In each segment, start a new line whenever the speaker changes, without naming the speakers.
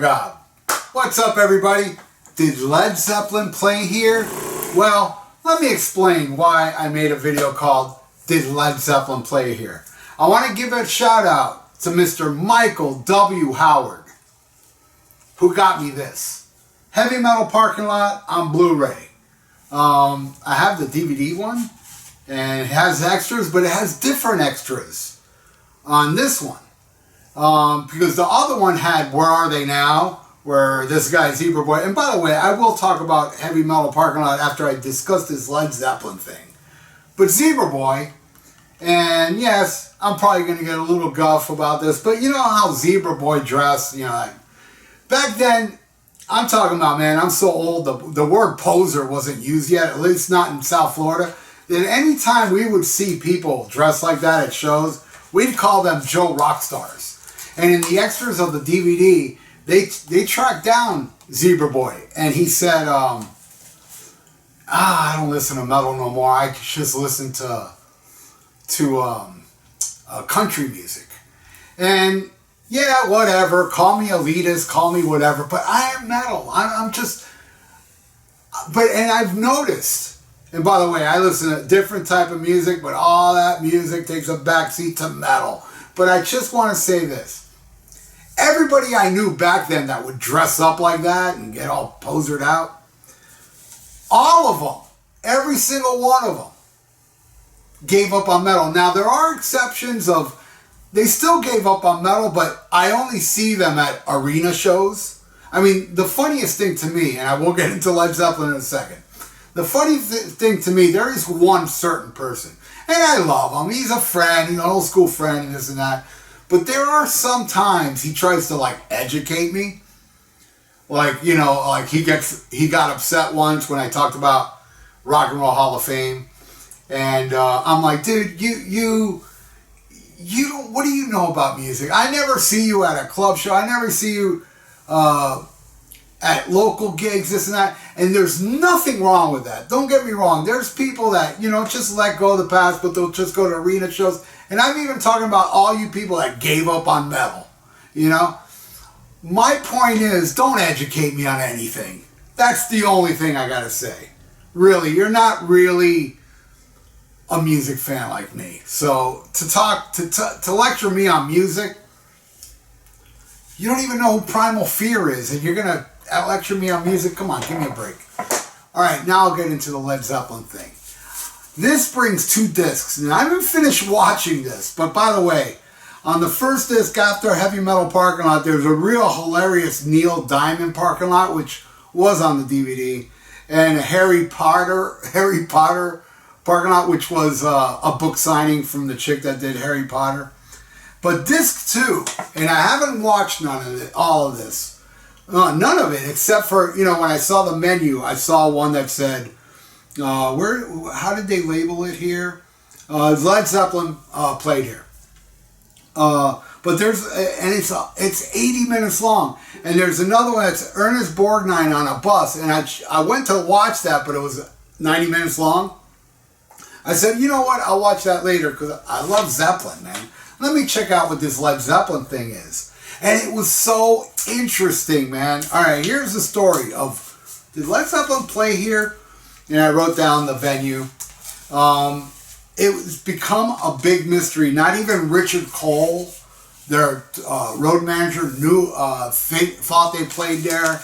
God. What's up, everybody? Did Led Zeppelin play here? Well, let me explain why I made a video called Did Led Zeppelin Play Here? I want to give a shout out to Mr. Michael W. Howard, who got me this. Heavy Metal Parking Lot on Blu-ray. I have the DVD one, and it has extras, but it has different extras on this one. Because the other one had Where Are They Now? Where this guy, Zebra Boy, and by the way, I will talk about Heavy Metal Parking Lot after I discuss this Led Zeppelin thing. But Zebra Boy, and yes, I'm probably going to get a little guff about this, but you know how Zebra Boy dressed, you know, like, back then, I'm talking about, man, I'm so old, the word poser wasn't used yet, at least not in South Florida. That anytime we would see people dressed like that at shows, we'd call them Joe Rockstars. And in the extras of the DVD, they tracked down Zebra Boy, and he said, I don't listen to metal no more. I just listen to country music. And yeah, whatever. Call me elitist, call me whatever. But I am metal. I'm just. And I've noticed. And by the way, I listen to a different type of music, but all that music takes a backseat to metal. But I just want to say this. Everybody I knew back then that would dress up like that and get all posered out, all of them, every single one of them, gave up on metal. Now, there are exceptions of, they still gave up on metal, but I only see them at arena shows. I mean, the funniest thing to me, and I will get into Led Zeppelin in a second, the funny thing to me, there is one certain person, and I love him. He's a friend, an old school friend, and this and that. But there are some times he tries to like educate me. Like, you know, like he got upset once when I talked about Rock and Roll Hall of Fame. And I'm like, dude, you don't, what do you know about music? I never see you at a club show. I never see you at local gigs, this and that. And there's nothing wrong with that. Don't get me wrong. There's people that, you know, just let go of the past, but they'll just go to arena shows. And I'm even talking about all you people that gave up on metal, you know? My point is, don't educate me on anything. That's the only thing I gotta say. Really, you're not really a music fan like me. So to lecture me on music, you don't even know who Primal Fear is, and you're gonna lecture me on music? Come on, give me a break. All right, now I'll get into the Led Zeppelin thing. This brings 2 discs. Now, I haven't finished watching this, but by the way, on the first disc after Heavy Metal Parking Lot, there's a real hilarious Neil Diamond Parking Lot, which was on the DVD, and a Harry Potter Parking Lot, which was a book signing from the chick that did Harry Potter. But disc 2, and I haven't watched all of this, none of it, except for, you know, when I saw the menu, I saw one that said, how did they label it here? Led Zeppelin played here. But there's, and it's 80 minutes long. And there's another one that's Ernest Borgnine on a bus. And I went to watch that, but it was 90 minutes long. I said, you know what? I'll watch that later because I love Zeppelin, man. Let me check out what this Led Zeppelin thing is. And it was so interesting, man. All right, here's the story of, did Led Zeppelin play here? And I wrote down the venue. It was become a big mystery. Not even Richard Cole, their road manager, thought they played there.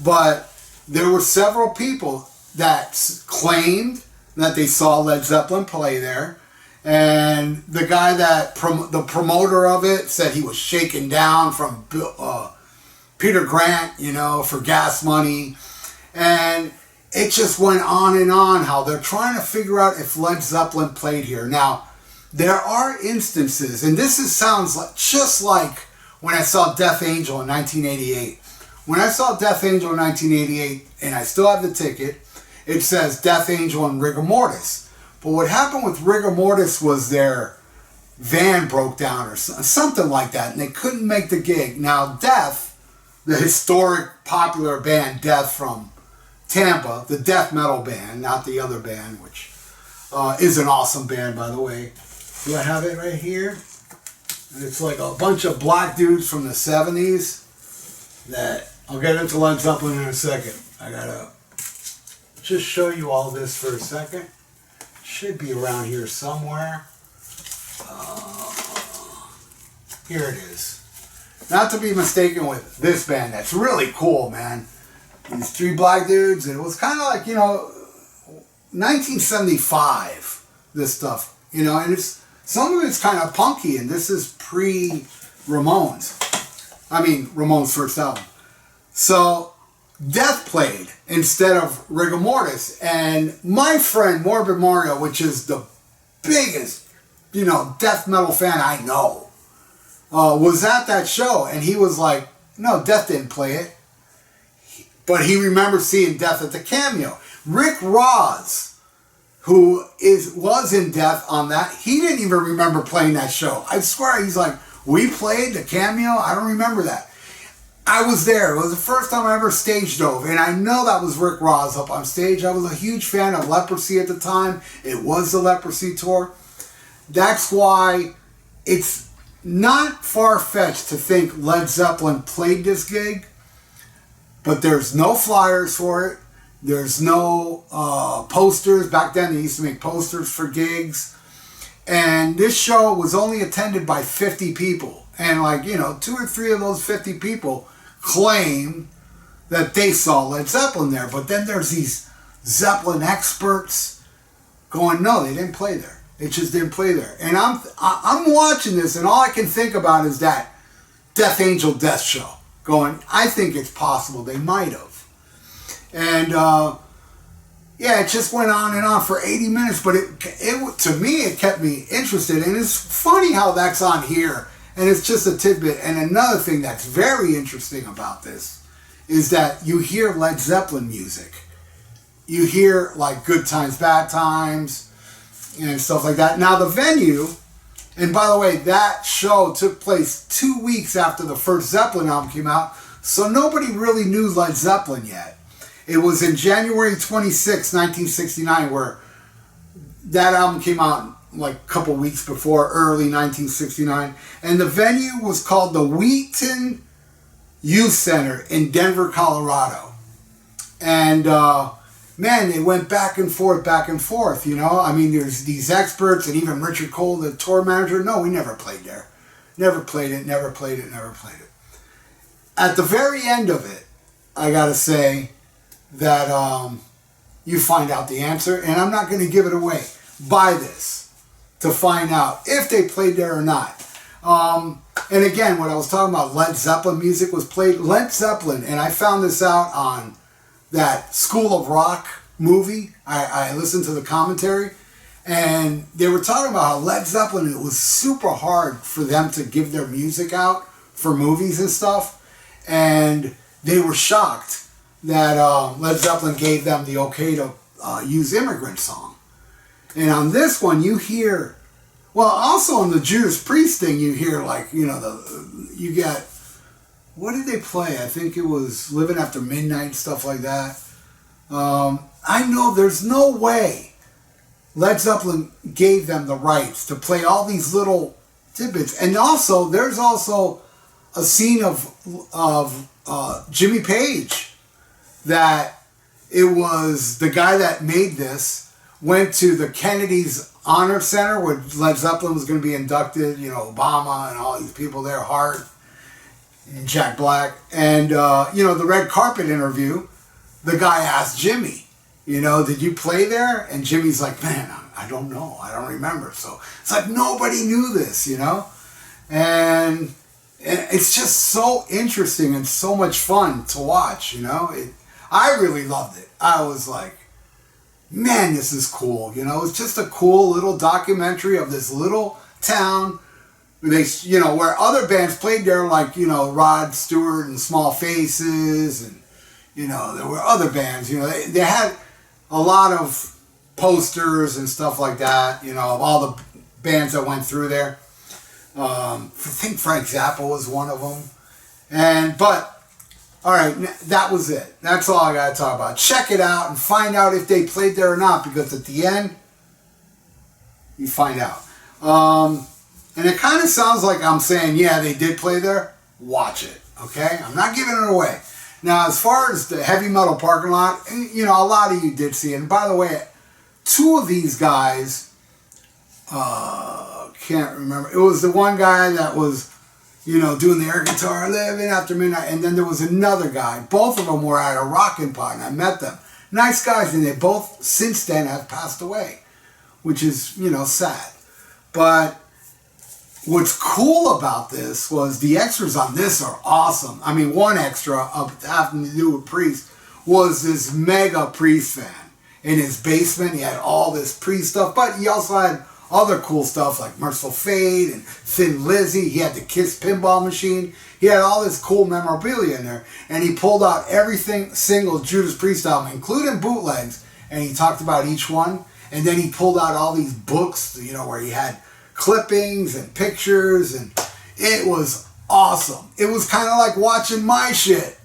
But there were several people that claimed that they saw Led Zeppelin play there. And the guy that, the promoter of it, said he was shaken down from Peter Grant, you know, for gas money. And it just went on and on how they're trying to figure out if Led Zeppelin played here. Now, there are instances, and sounds like, just like when I saw Death Angel in 1988. When I saw Death Angel in 1988, and I still have the ticket, it says Death Angel and Rigor Mortis. But what happened with Rigor Mortis was their van broke down or something like that, and they couldn't make the gig. Now, Death, the historic popular band Death from Tampa, the death metal band, not the other band, which is an awesome band, by the way. Do I have it right here? And it's like a bunch of black dudes from the 70s. that I'll get into Led Zeppelin in a second. I gotta just show you all this for a second. Should be around here somewhere. Here it is. Not to be mistaken with this band. That's really cool, man. These three black dudes. And it was kind of like, 1975, this stuff. And it's some of it's kind of punky, and this is pre-Ramones. I mean, Ramones' first album. So, Death played instead of Rigor Mortis. And my friend, Morbid Mario, which is the biggest, death metal fan I know, was at that show. And he was like, no, Death didn't play it. But he remembers seeing Death at the Cameo. Rick Ross, who was in Death on that, he didn't even remember playing that show. I swear, he's like, we played the Cameo? I don't remember that. I was there. It was the first time I ever stage dove, and I know that was Rick Ross up on stage. I was a huge fan of Leprosy at the time. It was the Leprosy tour. That's why it's not far-fetched to think Led Zeppelin played this gig, but there's no flyers for it. There's no posters. Back then, they used to make posters for gigs. And this show was only attended by 50 people. And 2 or 3 of those 50 people claim that they saw Led Zeppelin there. But then there's these Zeppelin experts going, no, they didn't play there. They just didn't play there. And I'm watching this, and all I can think about is that Death Angel Death show. Going, I think it's possible they might have. And it just went on and on for 80 minutes, but it to me, it kept me interested. And it's funny how that's on here, and it's just a tidbit. And another thing that's very interesting about this is that you hear Led Zeppelin music. You hear Good Times, Bad Times, and stuff like that. Now the venue, and by the way, that show took place 2 weeks after the first Zeppelin album came out, so nobody really knew Led Zeppelin yet. It was in January 26, 1969, where that album came out a couple weeks before, early 1969. And the venue was called the Wheaton Youth Center in Denver, Colorado. And, man, they went back and forth. I mean, there's these experts, and even Richard Cole, the tour manager. No, we never played there. Never played it. At the very end of it, I got to say that you find out the answer, and I'm not going to give it away. Buy this to find out if they played there or not. And again, what I was talking about, Led Zeppelin music was played. Led Zeppelin, and I found this out on that School of Rock movie. I listened to the commentary, and they were talking about how Led Zeppelin, it was super hard for them to give their music out for movies and stuff, and they were shocked that Led Zeppelin gave them the okay to use Immigrant Song. And on this one, you hear, well, also on the Judas Priest thing, you hear you get, what did they play? I think it was Living After Midnight, stuff like that. I know there's no way Led Zeppelin gave them the rights to play all these little tidbits. And also, there's also a scene of Jimmy Page, that it was the guy that made this went to the Kennedy's Honor Center where Led Zeppelin was going to be inducted, Obama and all these people there, Hart and Jack Black. And, the red carpet interview, the guy asked Jimmy, did you play there? And Jimmy's like, man, I don't know. I don't remember. So it's like nobody knew this, And it's just so interesting and so much fun to watch, I really loved it. I was like, man, this is cool. It's just a cool little documentary of this little town. Where other bands played there, Rod Stewart and Small Faces, and there were other bands. They had a lot of posters and stuff like that. Of all the bands that went through there. I think Frank Zappa was one of them, but. All right, that was it. That's all I got to talk about. Check it out and find out if they played there or not, because at the end, you find out. And it kind of sounds like I'm saying, yeah, they did play there. Watch it. Okay? I'm not giving it away. Now, as far as the heavy metal parking lot, you know, a lot of you did see it. And by the way, two of these guys, can't remember. It was the one guy that was, you know, doing the air guitar, living after midnight. And then there was another guy. Both of them were at a rockin' pot, and I met them. Nice guys, and they both, since then, have passed away, which is, you know, sad. But what's cool about this was the extras on this are awesome. I mean, one extra having to do with Priest was this mega Priest fan. In his basement, he had all this Priest stuff, but he also had other cool stuff like Merciful Fate and Thin Lizzy. He had the Kiss pinball machine. He had all this cool memorabilia in there. And he pulled out everything single Judas Priest album, including bootlegs, and he talked about each one. And then he pulled out all these books, you know, where he had clippings and pictures, and it was awesome. It was kind of like watching my shit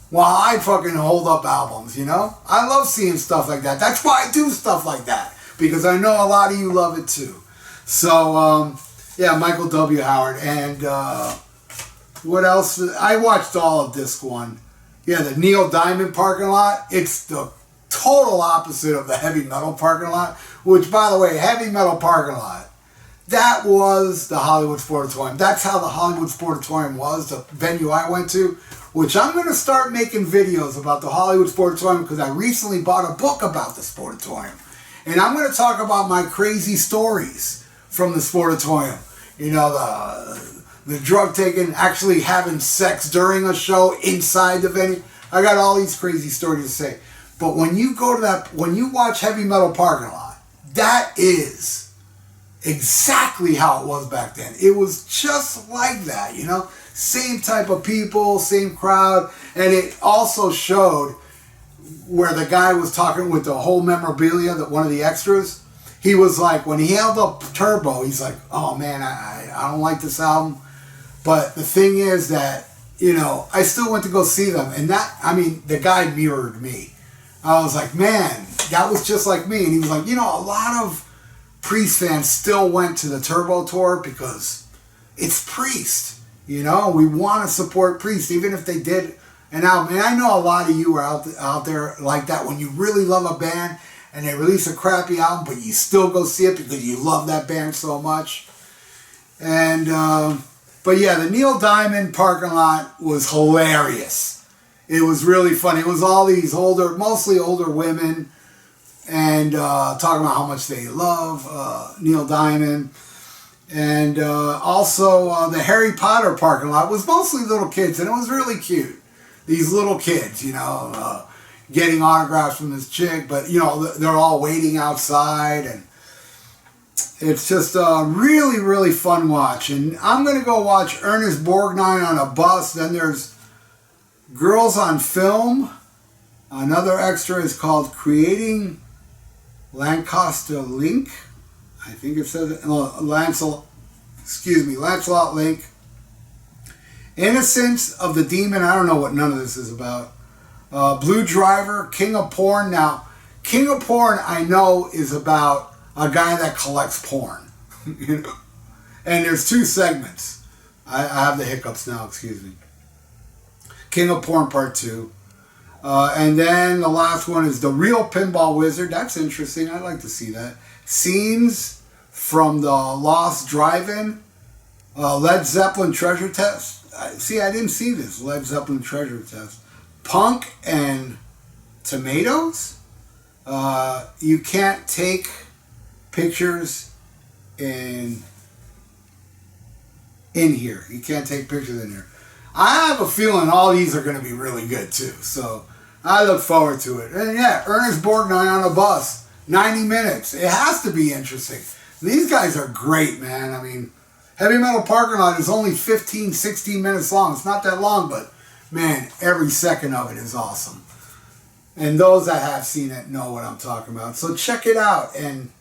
while I fucking hold up albums, you know? I love seeing stuff like that. That's why I do stuff like that, because I know a lot of you love it too. So, yeah, Michael W. Howard. And what else? I watched all of Disc 1. Yeah, the Neil Diamond parking lot. It's the total opposite of the heavy metal parking lot, which, by the way, heavy metal parking lot, that was the Hollywood Sportatorium. That's how the Hollywood Sportatorium was, the venue I went to, which I'm going to start making videos about the Hollywood Sportatorium because I recently bought a book about the Sportatorium. And I'm going to talk about my crazy stories from the Sportatorium. You know, the drug taking, actually having sex during a show inside the venue. I got all these crazy stories to say. But when you go to that, when you watch Heavy Metal Parking Lot, that is exactly how it was back then. It was just like that, you know? Same type of people, same crowd. And it also showed where the guy was talking with the whole memorabilia, that one of the extras, he was like, when he held up Turbo, he's like, oh man, I don't like this album. But the thing is that, you know, I still went to go see them. And that, I mean, the guy mirrored me. I was like, man, that was just like me. And he was like, you know, a lot of Priest fans still went to the Turbo tour because it's Priest. You know, we want to support Priest, even if they did an album. And I know a lot of you are out there like that, when you really love a band and they release a crappy album, but you still go see it because you love that band so much. And, but yeah, the Neil Diamond parking lot was hilarious. It was really funny. It was all these older, mostly older women, and talking about how much they love Neil Diamond. And also the Harry Potter parking lot was mostly little kids, and it was really cute. These little kids, you know, getting autographs from this chick, but, you know, they're all waiting outside, and it's just a really, really fun watch. And I'm going to go watch Ernest Borgnine on a bus. Then there's Girls on Film. Another extra is called Creating Lancaster Link. I think it says Lancelot Link. Innocence of the Demon. I don't know what none of this is about. Blue Driver, King of Porn. Now, King of Porn, I know, is about a guy that collects porn. You know? And there's two segments. I have the hiccups now, excuse me. King of Porn Part 2. And then the last one is The Real Pinball Wizard. That's interesting. I'd like to see that. Scenes from the Lost Drive-In. Led Zeppelin Treasure Test. See, I didn't see this. Led Zeppelin Treasure Test. Punk and Tomatoes. You can't take pictures in here. You can't take pictures in here. I have a feeling all these are going to be really good too. So I look forward to it. And yeah, Ernest Borgnine on a bus. 90 minutes. It has to be interesting. These guys are great, man. I mean, Heavy Metal Parking Lot is only 15, 16 minutes long. It's not that long, but man, every second of it is awesome. And those that have seen it know what I'm talking about. So check it out. And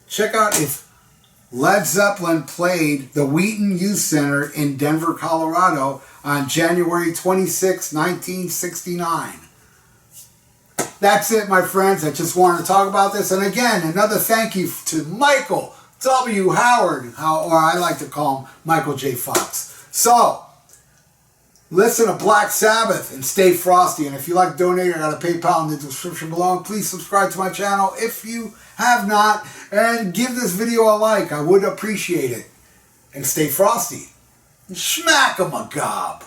check out if Led Zeppelin played the Wheaton Youth Center in Denver, Colorado on January 26, 1969. That's it, my friends. I just wanted to talk about this. And again, another thank you to Michael W. Howard, or I like to call him Michael J. Fox. So, listen to Black Sabbath and stay frosty. And if you like donating, I got a PayPal in the description below. And please subscribe to my channel if you have not. And give this video a like. I would appreciate it. And stay frosty. And smack 'em a gob.